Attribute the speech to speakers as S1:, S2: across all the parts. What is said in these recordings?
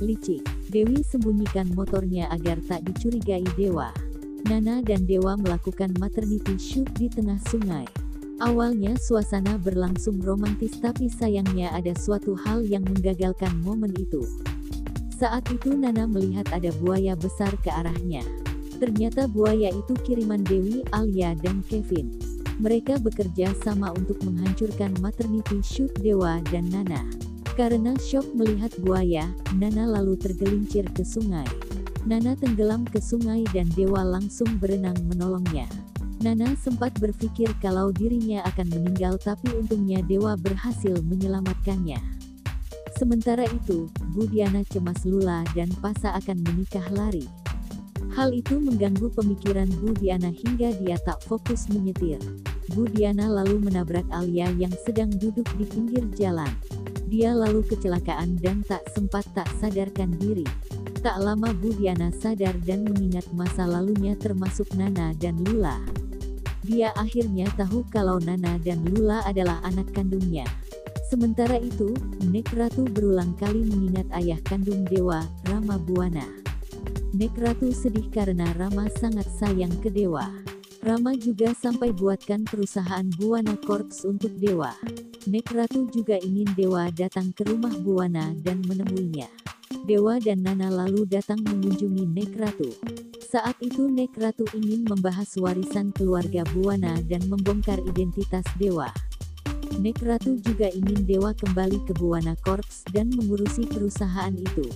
S1: Licik, Dewi sembunyikan motornya agar tak dicurigai Dewa. Nana dan Dewa melakukan maternity shoot di tengah sungai. Awalnya suasana berlangsung romantis, tapi sayangnya ada suatu hal yang menggagalkan momen itu. Saat itu Nana melihat ada buaya besar ke arahnya. Ternyata buaya itu kiriman Dewi, Alia, dan Kevin. Mereka bekerja sama untuk menghancurkan maternity shoot Dewa dan Nana. Karena syok melihat buaya, Nana lalu tergelincir ke sungai. Nana tenggelam ke sungai dan Dewa langsung berenang menolongnya. Nana sempat berpikir kalau dirinya akan meninggal, tapi untungnya Dewa berhasil menyelamatkannya. Sementara itu, Budiana cemas Lula dan Pasa akan menikah lari. Hal itu mengganggu pemikiran Budiana hingga dia tak fokus menyetir. Budiana lalu menabrak Alia yang sedang duduk di pinggir jalan. Dia lalu kecelakaan dan tak sadarkan diri. Tak lama Budiana sadar dan mengingat masa lalunya termasuk Nana dan Lula. Dia akhirnya tahu kalau Nana dan Lula adalah anak kandungnya. Sementara itu, Nek Ratu berulang kali mengingat ayah kandung Dewa, Rama Buana. Nek Ratu sedih karena Rama sangat sayang ke Dewa. Rama juga sampai buatkan perusahaan Buana Corps untuk Dewa. Nek Ratu juga ingin Dewa datang ke rumah Buana dan menemuinya. Dewa dan Nana lalu datang mengunjungi Nek Ratu. Saat itu Nek Ratu ingin membahas warisan keluarga Buana dan membongkar identitas Dewa. Nek Ratu juga ingin Dewa kembali ke Buana Corps dan mengurusi perusahaan itu.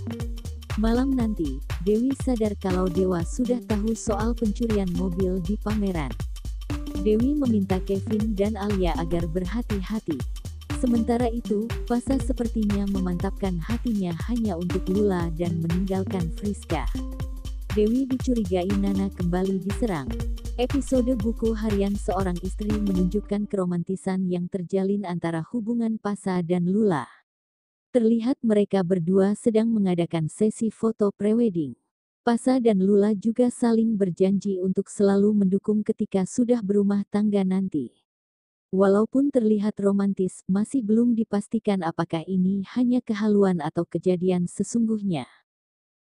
S1: Malam nanti, Dewi sadar kalau Dewa sudah tahu soal pencurian mobil di pameran. Dewi meminta Kevin dan Alia agar berhati-hati. Sementara itu, Pasa sepertinya memantapkan hatinya hanya untuk Lula dan meninggalkan Friska. Dewi dicurigai Nana kembali diserang. Episode buku harian seorang istri menunjukkan keromantisan yang terjalin antara hubungan Pasa dan Lula. Terlihat mereka berdua sedang mengadakan sesi foto prewedding. Pasa dan Lula juga saling berjanji untuk selalu mendukung ketika sudah berumah tangga nanti. Walaupun terlihat romantis, masih belum dipastikan apakah ini hanya kehaluan atau kejadian sesungguhnya.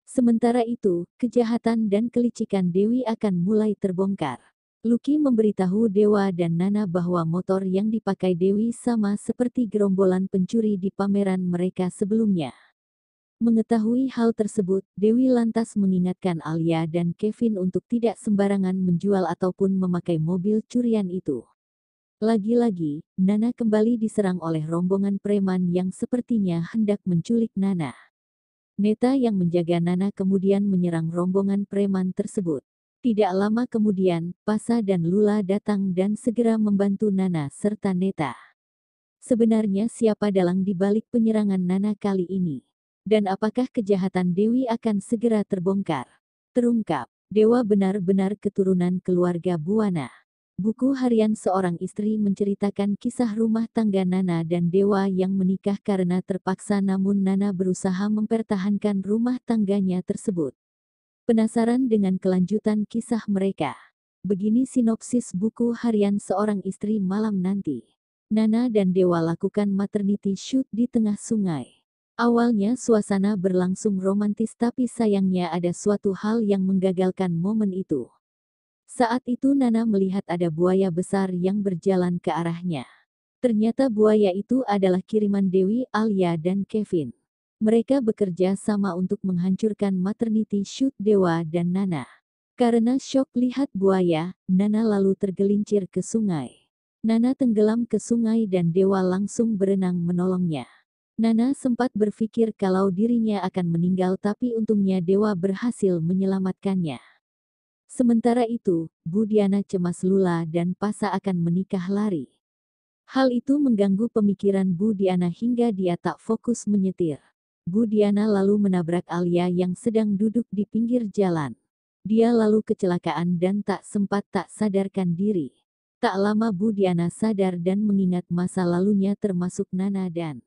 S1: Sementara itu, kejahatan dan kelicikan Dewi akan mulai terbongkar. Lucky memberitahu Dewa dan Nana bahwa motor yang dipakai Dewi sama seperti gerombolan pencuri di pameran mereka sebelumnya. Mengetahui hal tersebut, Dewi lantas mengingatkan Alia dan Kevin untuk tidak sembarangan menjual ataupun memakai mobil curian itu. Lagi-lagi, Nana kembali diserang oleh rombongan preman yang sepertinya hendak menculik Nana. Neta yang menjaga Nana kemudian menyerang rombongan preman tersebut. Tidak lama kemudian, Pasa dan Lula datang dan segera membantu Nana serta Neta. Sebenarnya siapa dalang di balik penyerangan Nana kali ini? Dan apakah kejahatan Dewi akan segera terbongkar? Terungkap, Dewa benar-benar keturunan keluarga Buana. Buku harian seorang istri menceritakan kisah rumah tangga Nana dan Dewa yang menikah karena terpaksa, namun Nana berusaha mempertahankan rumah tangganya tersebut. Penasaran dengan kelanjutan kisah mereka? Begini sinopsis buku harian seorang istri malam nanti. Nana dan Dewa lakukan maternity shoot di tengah sungai. Awalnya suasana berlangsung romantis, tapi sayangnya ada suatu hal yang menggagalkan momen itu. Saat itu Nana melihat ada buaya besar yang berjalan ke arahnya. Ternyata buaya itu adalah kiriman Dewi, Alia, dan Kevin. Mereka bekerja sama untuk menghancurkan maternity shoot Dewa dan Nana. Karena syok lihat buaya, Nana lalu tergelincir ke sungai. Nana tenggelam ke sungai dan Dewa langsung berenang menolongnya. Nana sempat berpikir kalau dirinya akan meninggal, tapi untungnya Dewa berhasil menyelamatkannya. Sementara itu, Budiana cemas Lula dan Pasa akan menikah lari. Hal itu mengganggu pemikiran Budiana hingga dia tak fokus menyetir. Budiana lalu menabrak Alia yang sedang duduk di pinggir jalan. Dia lalu kecelakaan dan tak sadarkan diri. Tak lama Budiana sadar dan mengingat masa lalunya termasuk Nana dan